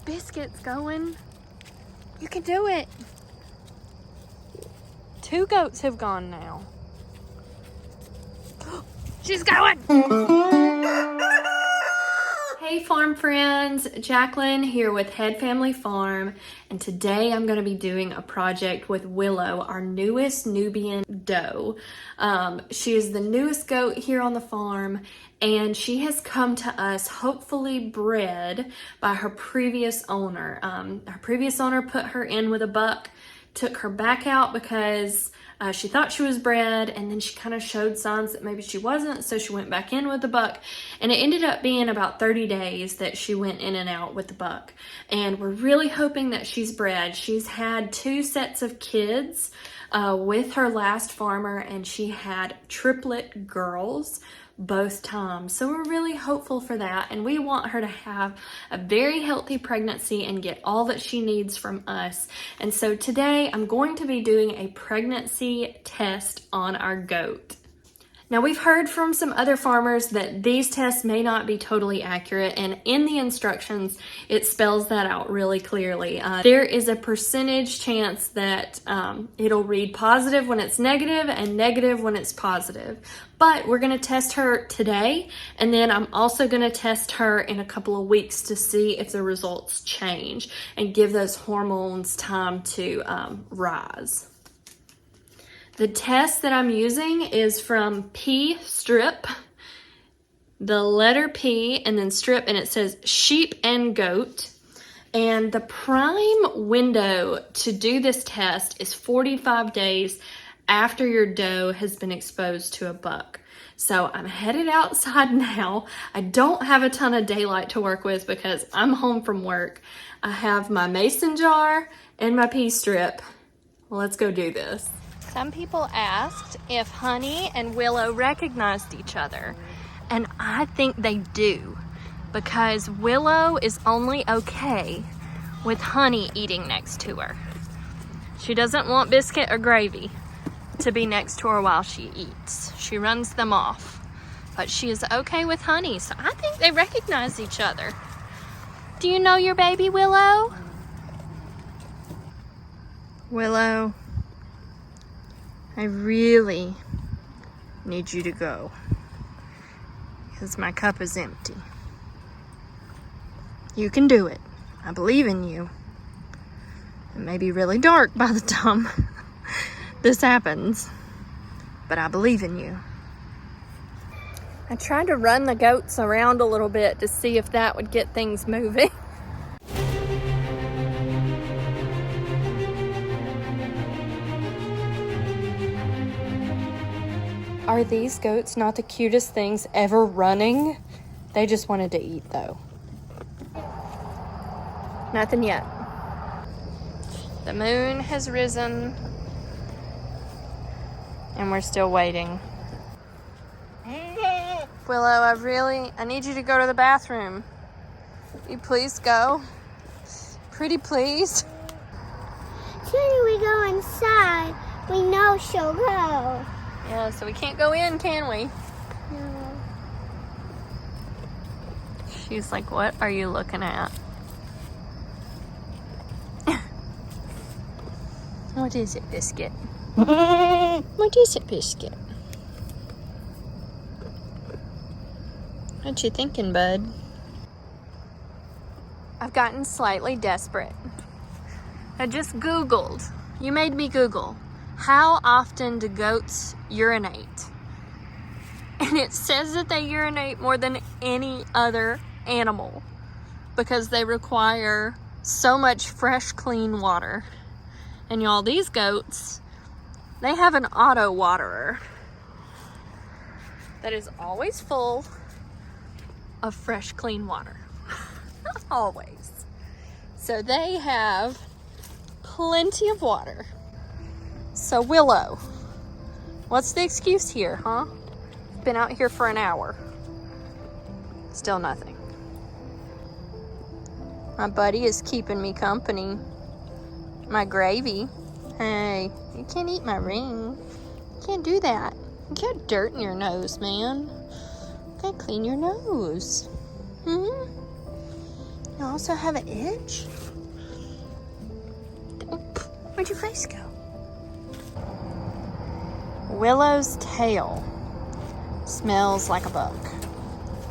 Biscuit's going. You can do it. 2 goats have gone now. She's going. Hey farm friends, Jaclyn here with Head Family Farm, and today I'm going to be doing a project with Willow, our newest Nubian Doe. She is the newest goat here on the farm, and she has come to us hopefully bred by her previous owner. Her previous owner put her in with a buck, took her back out because she thought she was bred, and then she kind of showed signs that maybe she wasn't, so she went back in with the buck, and it ended up being about 30 days that she went in and out with the buck. And we're really hoping that she's bred. She's had 2 sets of kids with her last farmer, and she had triplet girls both times. So we're really hopeful for that, and we want her to have a very healthy pregnancy and get all that she needs from us. And so today I'm going to be doing a pregnancy test on our goat. Now, we've heard from some other farmers that these tests may not be totally accurate, and in the instructions, it spells that out really clearly. There is a percentage chance that it'll read positive when it's negative and negative when it's positive. But we're gonna test her today, and then I'm also gonna test her in a couple of weeks to see if the results change and give those hormones time to rise. The test that I'm using is from P Strip, the letter P and then strip, and it says sheep and goat. And the prime window to do this test is 45 days after your doe has been exposed to a buck. So I'm headed outside now. I don't have a ton of daylight to work with because I'm home from work. I have my mason jar and my P strip. Well, let's go do this. Some people asked if Honey and Willow recognized each other, and I think they do, because Willow is only okay with Honey eating next to her. She doesn't want Biscuit or Gravy to be next to her while she eats. She runs them off, but she is okay with Honey, so I think they recognize each other. Do you know your baby, Willow? Willow, I really need you to go because my cup is empty. You can do it. I believe in you. It may be really dark by the time this happens, but I believe in you. I tried to run the goats around a little bit to see if that would get things moving. Are these goats not the cutest things ever running? They just wanted to eat though. Nothing yet. The moon has risen and we're still waiting. Willow, I need you to go to the bathroom. Will you please go? Pretty please. Soon we go inside, we know she'll go. Yeah, so we can't go in, can we? No. She's like, what are you looking at? What is it, Biscuit? What is it, Biscuit? What you thinking, bud? I've gotten slightly desperate. I just Googled. You made me Google. How often do goats urinate? And it says that they urinate more than any other animal because they require so much fresh, clean water. And y'all, these goats, they have an auto waterer that is always full of fresh, clean water. Always. So they have plenty of water. So Willow, what's the excuse here, huh? Been out here for an hour. Still nothing. My buddy is keeping me company. My Gravy. Hey, you can't eat my ring. You can't do that. You got dirt in your nose, man. You gotta clean your nose. You also have an itch? Where'd your face go? Willow's tail smells like a bug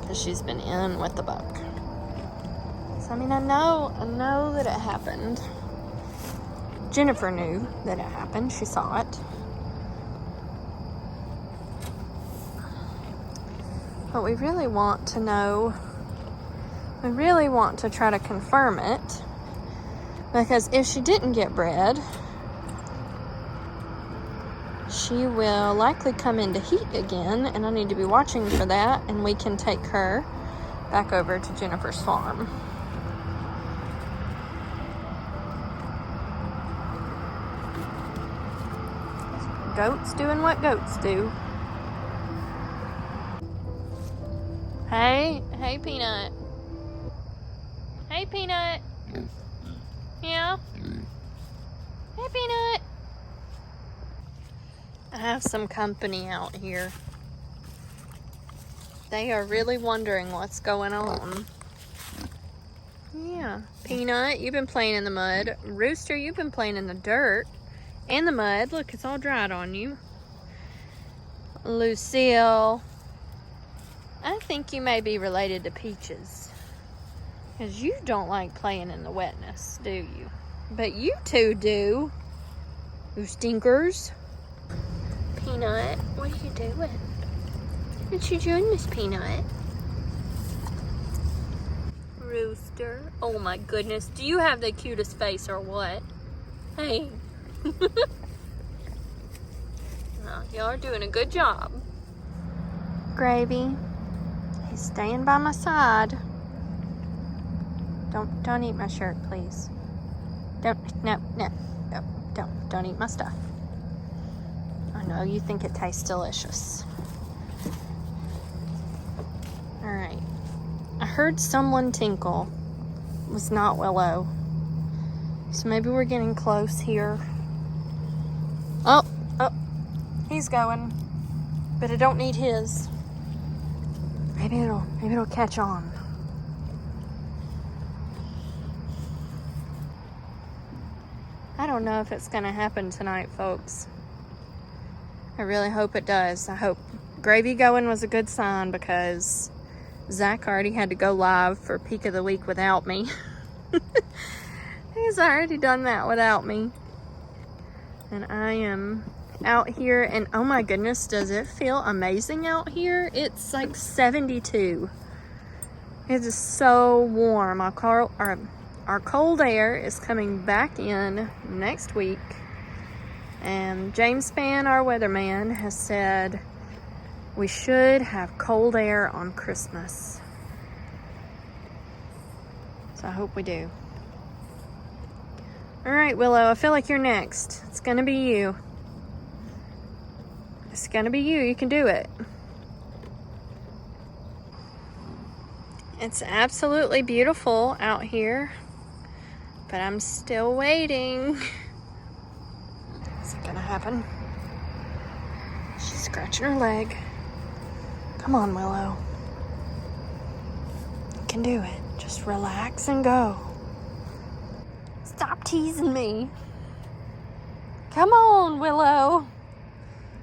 because she's been in with the bug. So, I mean, I know that it happened. Jennifer knew that it happened. She saw it. But we really want to know, we really want to try to confirm it, because if she didn't get bred, she will likely come into heat again, and I need to be watching for that, and we can take her back over to Jennifer's farm. Goats doing what goats do. Hey Peanut. Hey Peanut. Yeah? Hey Peanut. I have some company out here. They are really wondering what's going on. Yeah. Peanut, you've been playing in the mud. Rooster, you've been playing in the dirt and the mud. Look, it's all dried on you. Lucille, I think you may be related to Peaches, because you don't like playing in the wetness, do you? But you two do. You stinkers. Peanut, what are you doing? What you doing, Miss Peanut? Rooster. Oh my goodness. Do you have the cutest face or what? Hey. Oh, y'all are doing a good job. Gravy. He's staying by my side. Don't eat my shirt, please. Don't eat my stuff. I know you think it tastes delicious. All right. I heard someone tinkle. It was not Willow. So maybe we're getting close here. Oh, he's going. But I don't need his. Maybe it'll catch on. I don't know if it's gonna happen tonight, folks. I really hope it does. I hope Gravy going was a good sign, because Zach already had to go live for Peak of the Week without me. He's already done that without me. And I am out here, and oh my goodness, does it feel amazing out here? It's like 72. It is so warm. Our cold air is coming back in next week. And James Spann, our weatherman, has said we should have cold air on Christmas. So I hope we do. All right, Willow, I feel like you're next. It's gonna be you. It's gonna be you. You can do it. It's absolutely beautiful out here, but I'm still waiting. Is it gonna happen? She's scratching her leg. Come on, Willow. You can do it. Just relax and go. Stop teasing me. Come on, Willow.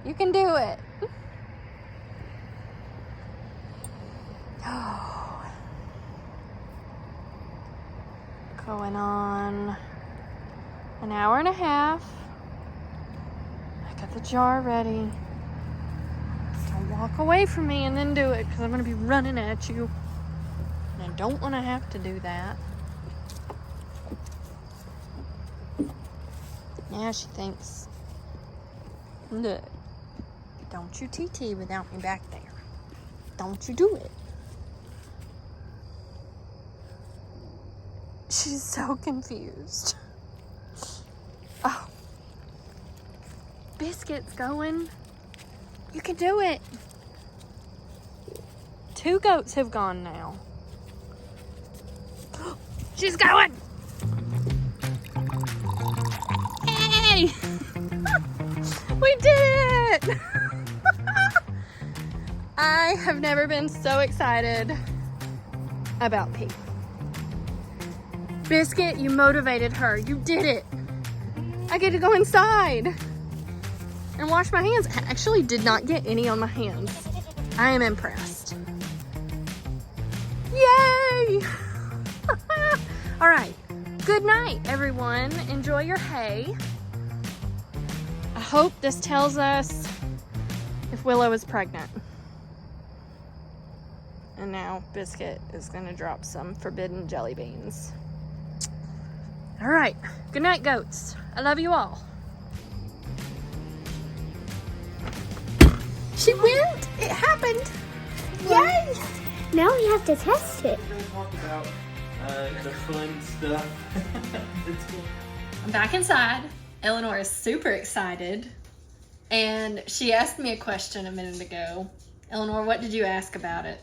You can do it. Oh. Going on an hour and a half. I got the jar ready. Don't walk away from me and then do it, because I'm going to be running at you. And I don't want to have to do that. Now she thinks, look, don't you TT without me back there. Don't you do it. She's so confused. Oh. Biscuit's going. You can do it. 2 goats have gone now. She's going. Hey! We did it! I have never been so excited about Pete. Biscuit, you motivated her. You did it. I get to go inside and wash my hands. I actually did not get any on my hands. I am impressed. Yay! All right. Good night, everyone. Enjoy your hay. I hope this tells us if Willow is pregnant. And now Biscuit is gonna drop some forbidden jelly beans. All right, good night, goats. I love you all. She went, it happened. Yay! Now we have to test it. We're gonna talk about the fun stuff. I'm back inside. Eleanor is super excited. And she asked me a question a minute ago. Eleanor, what did you ask about it?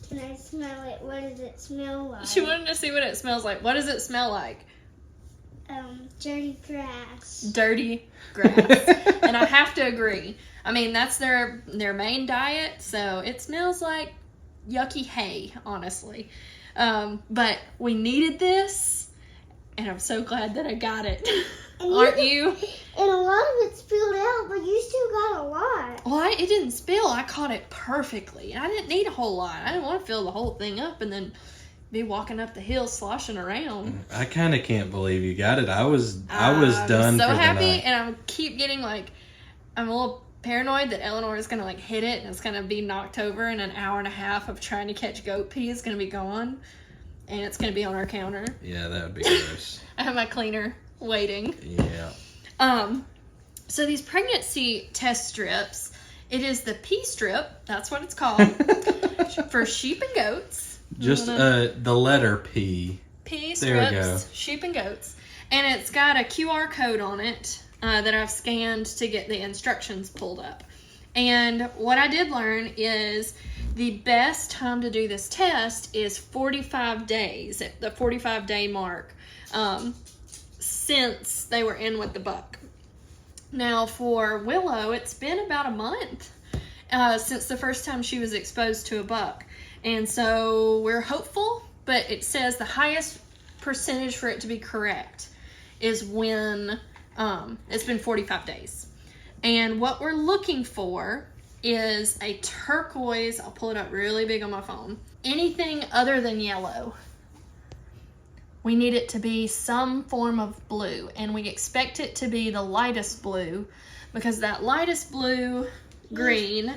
Can I smell it? What does it smell like? She wanted to see what it smells like. What does it smell like? Dirty grass. Dirty grass. And I have to agree. I mean, that's their main diet, so it smells like yucky hay, honestly. But we needed this, and I'm so glad that I got it. Aren't you? And a lot of it spilled out, but you still got a lot. Well, it didn't spill. I caught it perfectly. I didn't need a whole lot. I didn't want to fill the whole thing up and then be walking up the hill sloshing around. I kind of can't believe you got it. I was done so for the happy, night. and I keep getting I'm a little paranoid that Eleanor is gonna hit it and it's gonna be knocked over, and an hour and a half of trying to catch goat pee is gonna be gone, and it's gonna be on our counter. Yeah, that would be gross. I have my cleaner waiting. Yeah. So these pregnancy test strips, it is the pee strip. That's what it's called for sheep and goats. Just the letter P. Pea There we go. strips, sheep and goats. And it's got a QR code on it that I've scanned to get the instructions pulled up. And what I did learn is the best time to do this test is 45 days, at the 45-day mark, since they were in with the buck. Now for Willow, it's been about a month since the first time she was exposed to a buck. And so we're hopeful, but it says the highest percentage for it to be correct is when it's been 45 days. And what we're looking for is a turquoise. I'll pull it up really big on my phone. Anything other than yellow. We need it to be some form of blue, and we expect it to be the lightest blue because that lightest blue green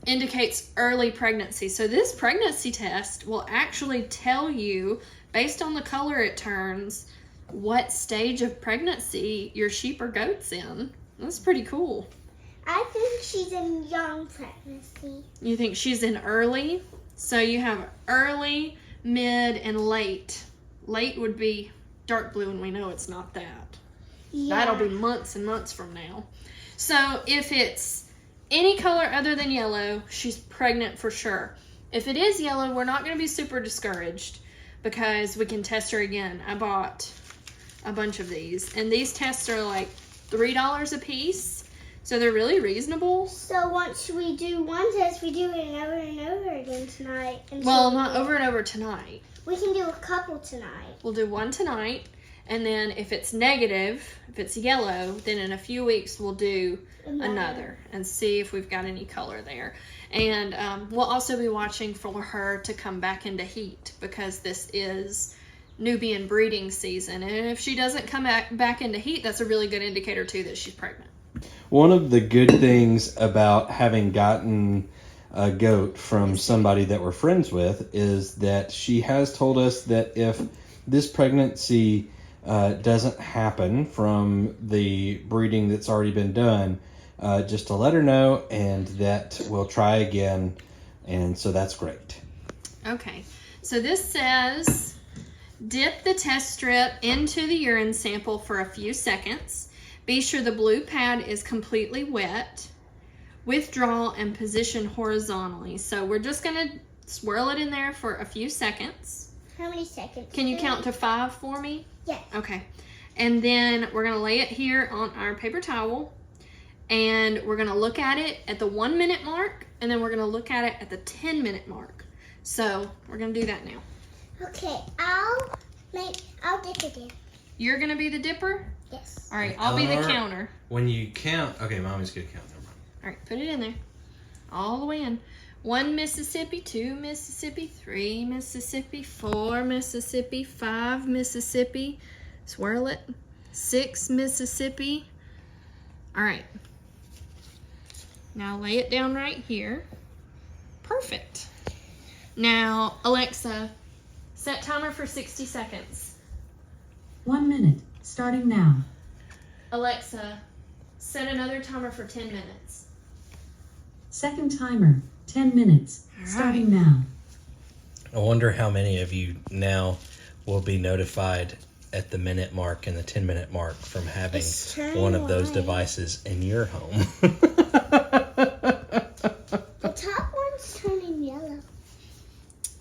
indicates early pregnancy. So this pregnancy test will actually tell you, based on the color it turns, what stage of pregnancy your sheep or goat's in. That's pretty cool. I think she's in young pregnancy. You think she's in early? So you have early, mid, and late. Late would be dark blue, and we know it's not that. Yeah. That'll be months and months from now. So if it's any color other than yellow, she's pregnant for sure. If it is yellow, we're not going to be super discouraged because we can test her again. I bought a bunch of these, and these tests are like $3 a piece, so they're really reasonable. So once we do one test, we do it over and over again tonight. Well, not over and over tonight. We can do a couple tonight. We'll do one tonight, and then if it's negative, if it's yellow, then in a few weeks we'll do another and see if we've got any color there. And we'll also be watching for her to come back into heat because this is Nubian breeding season. And if she doesn't come back into heat, that's a really good indicator too that she's pregnant. One of the good things about having gotten a goat from somebody that we're friends with is that she has told us that if this pregnancy doesn't happen from the breeding that's already been done, just to let her know, and that we'll try again. And so that's great. Okay, so this says dip the test strip into the urine sample for a few seconds. Be sure the blue pad is completely wet. Withdraw and position horizontally. So we're just gonna swirl it in there for a few seconds. How many seconds? Can you count to 5 for me? Yes. Okay. And then we're gonna lay it here on our paper towel, and we're gonna look at it at the 1 minute mark, and then we're gonna look at it at the 10-minute mark. So we're gonna do that now. Okay, I'll Wait, I'll dip it in. You're gonna be the dipper? Yes. All right, I'll be the Eleanor, counter. When you count, okay, Mommy's gonna count. Never mind. All right, put it in there. All the way in. 1 Mississippi, 2 Mississippi, 3 Mississippi, 4 Mississippi, 5 Mississippi. Swirl it. 6 Mississippi. All right. Now lay it down right here. Perfect. Now, Alexa, set timer for 60 seconds. 1 minute, starting now. Alexa, set another timer for 10 minutes. Second timer, 10 minutes, starting now. I wonder how many of you now will be notified at the minute mark and the 10-minute mark from having It's turning one of those white. devices in your home. The top one's turning yellow.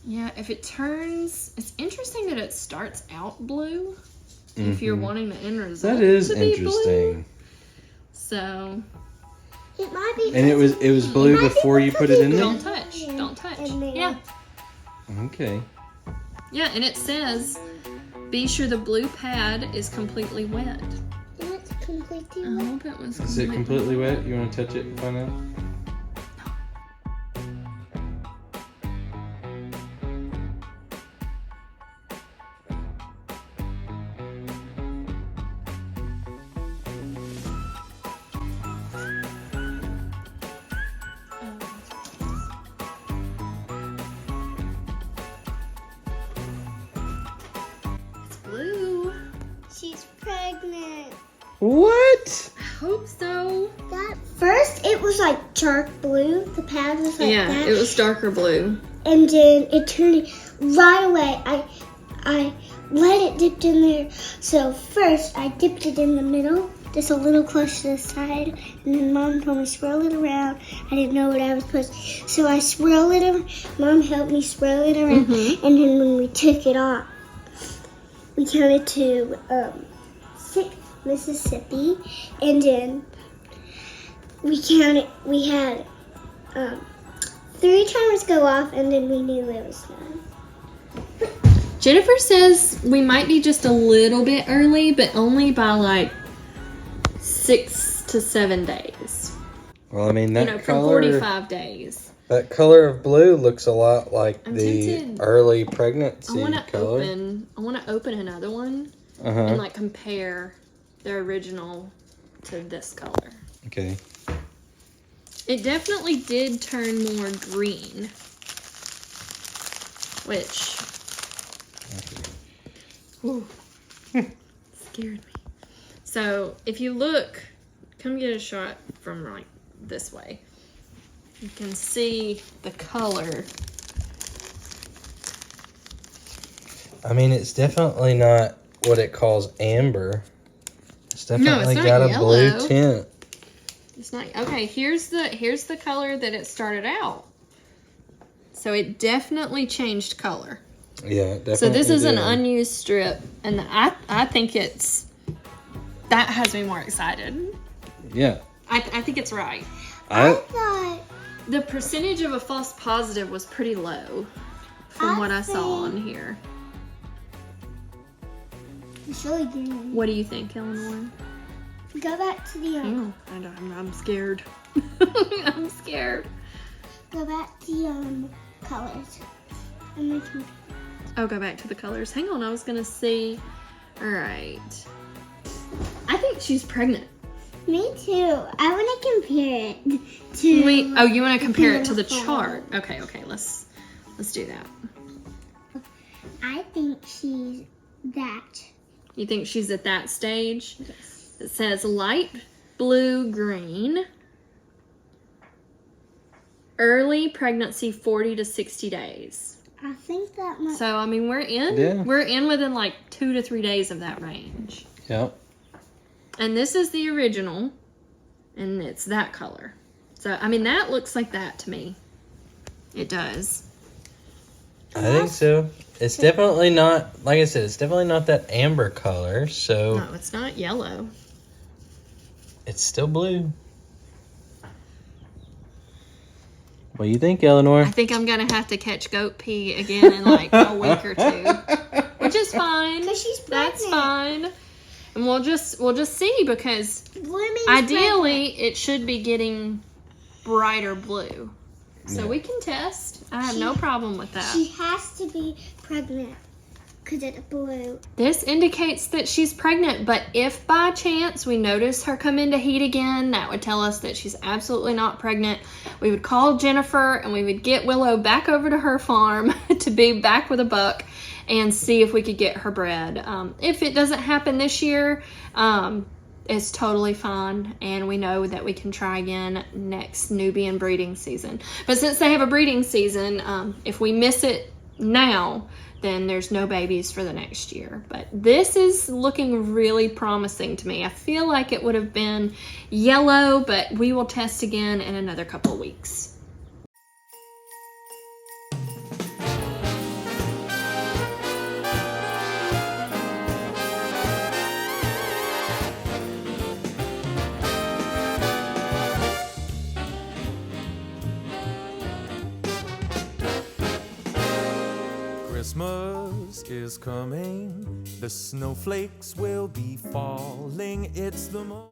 Yeah, if it turns, it's interesting that it starts out blue. If you're wanting the end result That is to be blue. interesting. So It might be. And it was blue might be before you put it in don't there? touch, don't touch. And then- Yeah, Okay. yeah, and it says, be sure the blue pad is completely wet. And it's completely I wet. hope it was. Is it completely wet? You want to touch it and find out? It's blue. She's pregnant. What? I hope so. That first, it was like dark blue. The pad was like Yeah, that. it was darker blue. And then it turned right away. I let it dip in there. So first, I dipped it in the middle, just a little close to the side. And then Mom told me swirl it around. I didn't know what I was supposed to. So I swirled it around. Mom helped me swirl it around. Mhm. And then when we took it off, we counted to 6 Mississippi. And then we counted. We had 3 timers go off, and then we knew it was done. Jennifer says we might be just a little bit early, but only by like 6 to 7 days. Well, I mean, that From color, 45 days. that color of blue looks a lot like I'm the tempted. early I pregnancy want to color. open another one Uh-huh. and like compare the original to this color. Okay. It definitely did turn more green, which whew, scared me. So if you look, come get a shot from like this way. You can see the color. I mean, it's definitely not what it calls amber. It's definitely not got a blue yellow. tint. It's not okay. Here's the color that it started out. So it definitely changed color. Yeah, it definitely. So this is an did. unused strip, and I think that has me more excited. Yeah. I think it's right. I I thought The percentage of a false positive was pretty low from I what I saw think- on here. it's really green. What do you think, Eleanor? Go back to the I'm scared. I'm scared. go back to the colors. And we can. Oh, go back to the colors. Hang on, I was gonna see. All right. I think she's pregnant. Me too. I want to compare it to. Wait. Oh, you want to compare it to the Beautiful. chart? Okay. Let's do that. I think she's that. You think she's at that stage? Yes. It says light blue green. Early pregnancy, 40 to 60 days. I think that might. So I mean, we're in. Yeah. We're in within like 2 to 3 days of that range. Yep. And this is the original, and it's that color. So I mean, that looks like that to me. It does. I think so. It's definitely not, like I said, it's definitely not that amber color, so No, it's not yellow. it's still blue. What do you think, Eleanor? I think I'm gonna have to catch goat pee again in like a week or two, which is is fine. 'Cause she's That's pregnant. fine. And we'll just see, because Women's ideally it should be getting brighter blue. So Yeah. we can test. I have no problem with that. She has to be pregnant because it's blue. This indicates that she's pregnant, but if by chance we notice her come into heat again, that would tell us that she's absolutely not pregnant. We would call Jennifer and we would get Willow back over to her farm to be back with a buck and see if we could get her bred. If it doesn't happen this year, it's totally fine, and we know that we can try again next Nubian breeding season. But since they have a breeding season, if we miss it now, then there's no babies for the next year. But this is looking really promising to me. I feel like it would have been yellow, but we will test again in another couple of weeks. Christmas is coming, the snowflakes will be falling, it's the mo-